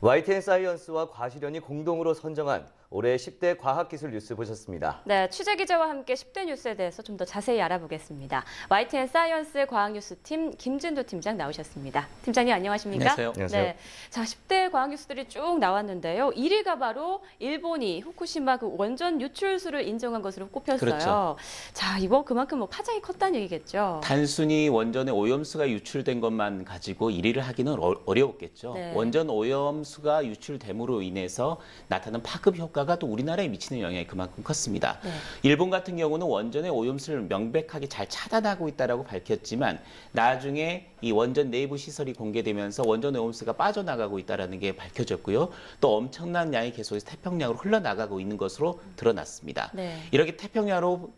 YTN 사이언스와 과시련이 공동으로 선정한 올해 10대 과학기술 뉴스 보셨습니다. 네, 취재 기자와 함께 10대 뉴스에 대해서 좀 더 자세히 알아보겠습니다. YTN 사이언스 과학뉴스팀 김진도 팀장 나오셨습니다. 팀장님 안녕하십니까? 안녕하세요. 안녕하세요. 네, 자 10대 과학뉴스들이 쭉 나왔는데요. 1위가 바로 일본이 후쿠시마 그 원전 유출수를 인정한 것으로 꼽혔어요. 그렇죠. 자, 이거 그만큼 뭐 파장이 컸다는 얘기겠죠. 단순히 원전의 오염수가 유출된 것만 가지고 1위를 하기는 어려웠겠죠. 네. 원전 오염수가 유출됨으로 인해서 나타난 파급 효과가 또 우리나라에 미치는 영향이 그만큼 컸습니다. 네. 일본 같은 경우는 원전의 오염수를 명백하게 잘 차단하고 있다라고 밝혔지만 나중에 이 원전 내부 시설이 공개되면서 원전 오염수가 빠져나가고 있다는 게 밝혀졌고요. 또 엄청난 양이 계속해서 태평양으로 흘러나가고 있는 것으로 드러났습니다. 네. 이렇게 태평양으로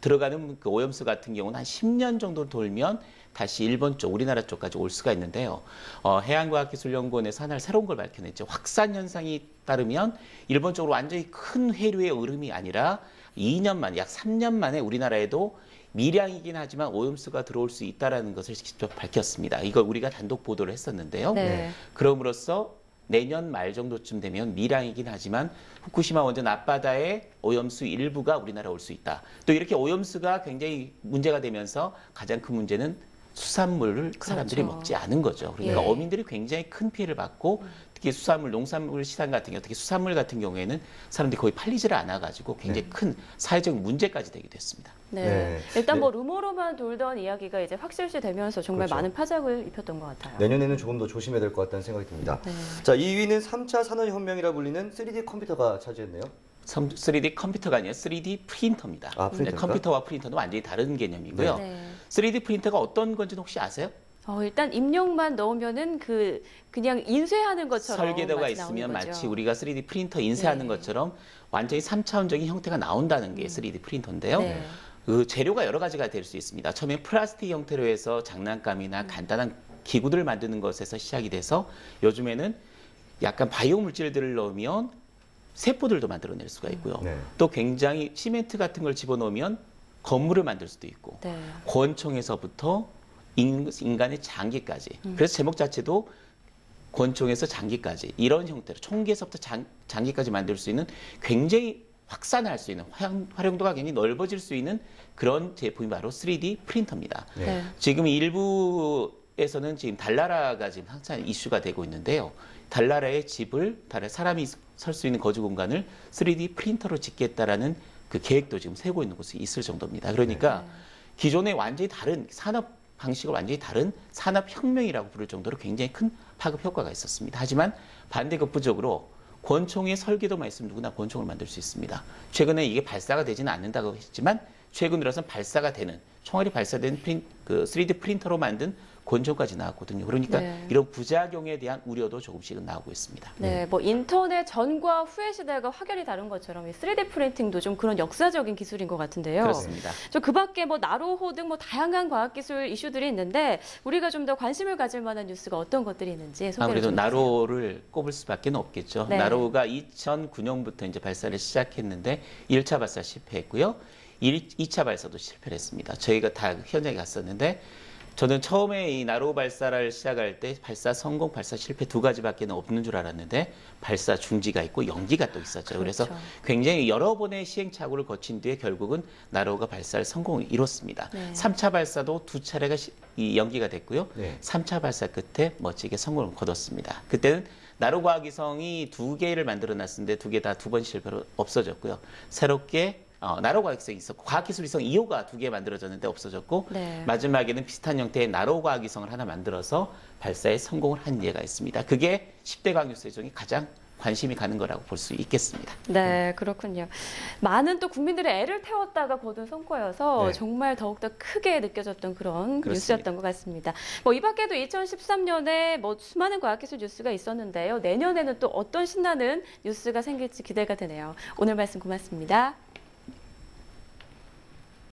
들어가는 그 오염수 같은 경우는 한 10년 정도 돌면 다시 일본 쪽, 우리나라 쪽까지 올 수가 있는데요. 해양과학기술연구원에서 하나 새로운 걸 밝혀냈죠. 확산 현상이 따르면 일본 쪽으로 완전히 큰 해류의 흐름이 아니라 2년 만에, 약 3년 만에 우리나라에도 미량이긴 하지만 오염수가 들어올 수 있다는 것을 직접 밝혔습니다. 이걸 우리가 단독 보도를 했었는데요. 네. 그럼으로써 내년 말 정도쯤 되면 미량이긴 하지만 후쿠시마 원전 앞바다의 오염수 일부가 우리나라 올 수 있다. 또 이렇게 오염수가 굉장히 문제가 되면서 가장 큰 문제는 수산물을 사람들이 그렇죠. 먹지 않은 거죠. 그러니까 예. 어민들이 굉장히 큰 피해를 받고 특히 수산물, 농산물 시장 같은 경우, 특히 수산물 같은 경우에는 사람들이 거의 팔리지를 않아가지고 굉장히 큰 사회적 문제까지 되게 됐습니다. 네. 네. 일단 네. 뭐 루머로만 돌던 이야기가 이제 확실시 되면서 정말 그렇죠. 많은 파장을 입혔던 것 같아요. 내년에는 조금 더 조심해야 될 것 같다는 생각이 듭니다. 네. 자, 2위는 3차 산업혁명이라 불리는 3D 컴퓨터가 차지했네요. 3D 컴퓨터가 아니라 3D 프린터입니다. 아, 프린터입니까? 컴퓨터와 프린터는 완전히 다른 개념이고요. 네. 3D 프린터가 어떤 건지는 혹시 아세요? 일단 입력만 넣으면은 그냥 인쇄하는 것처럼 설계도가 마치 있으면 나오는 거죠. 마치 우리가 3D 프린터 인쇄하는 네. 것처럼 완전히 3차원적인 형태가 나온다는 게 3D 프린터인데요. 네. 그 재료가 여러 가지가 될 수 있습니다. 처음에 플라스틱 형태로 해서 장난감이나 간단한 기구들을 만드는 것에서 시작이 돼서 요즘에는 약간 바이오 물질들을 넣으면 세포들도 만들어낼 수가 있고요. 네. 또 굉장히 시멘트 같은 걸 집어넣으면 건물을 만들 수도 있고 네. 권총에서부터 인간의 장기까지. 그래서 제목 자체도 권총에서 장기까지 이런 형태로 총기에서부터 장기까지 만들 수 있는 굉장히 확산할 수 있는 활용도가 굉장히 넓어질 수 있는 그런 제품이 바로 3D 프린터입니다. 네. 네. 지금 일부에서는 지금 달나라가 지금 항상 이슈가 되고 있는데요. 달나라의 집을 사람이 설 수 있는 거주 공간을 3D 프린터로 짓겠다라는 그 계획도 지금 세우고 있는 곳이 있을 정도입니다. 그러니까 기존의 완전히 다른 산업 방식을 완전히 다른 산업혁명이라고 부를 정도로 굉장히 큰 파급 효과가 있었습니다. 하지만 반대급부적으로 권총의 설계도만 있으면 누구나 권총을 만들 수 있습니다. 최근에 이게 발사가 되지는 않는다고 했지만 최근 들어서는 발사가 되는 총알이 발사된 3D 프린터로 만든 권총까지 나왔거든요. 그러니까 네. 이런 부작용에 대한 우려도 조금씩은 나오고 있습니다. 네, 뭐 인터넷 전과 후의 시대가 확연히 다른 것처럼 이 3D 프린팅도 좀 그런 역사적인 기술인 것 같은데요. 그렇습니다. 저 그밖에 뭐 나로호 등 뭐 다양한 과학기술 이슈들이 있는데 우리가 좀 더 관심을 가질 만한 뉴스가 어떤 것들이 있는지 소개를 아무래도 좀 해주세요. 나로를 꼽을 수밖에 없겠죠. 네. 나로가 2009년부터 이제 발사를 시작했는데 1차 발사 실패했고요. 2차 발사도 실패를 했습니다. 저희가 다 현장에 갔었는데 저는 처음에 이 나로 발사를 시작할 때 발사 성공, 발사 실패 두 가지밖에 없는 줄 알았는데 발사 중지가 있고 연기가 또 있었죠. 그래서 그렇죠. 굉장히 여러 번의 시행착오를 거친 뒤에 결국은 나로가 발사를 성공을 이뤘습니다. 네. 3차 발사도 두 차례가 연기가 됐고요. 네. 3차 발사 끝에 멋지게 성공을 거뒀습니다. 그때는 나로과학위성이 두 개를 만들어 놨었는데 두 개 다 두 번 실패로 없어졌고요. 새롭게 나로과학위성이 있었고 과학기술위성 2호가 두 개 만들어졌는데 없어졌고 네. 마지막에는 비슷한 형태의 나로과학위성을 하나 만들어서 발사에 성공을 한 예가 있습니다. 그게 10대 과학뉴스 중에 가장 관심이 가는 거라고 볼 수 있겠습니다. 네, 그렇군요. 많은 또 국민들의 애를 태웠다가 거둔 성과여서 네. 정말 더욱더 크게 느껴졌던 그런 그렇습니다. 뉴스였던 것 같습니다. 뭐 이 밖에도 2013년에 뭐 수많은 과학기술 뉴스가 있었는데요. 내년에는 또 어떤 신나는 뉴스가 생길지 기대가 되네요. 오늘 말씀 고맙습니다.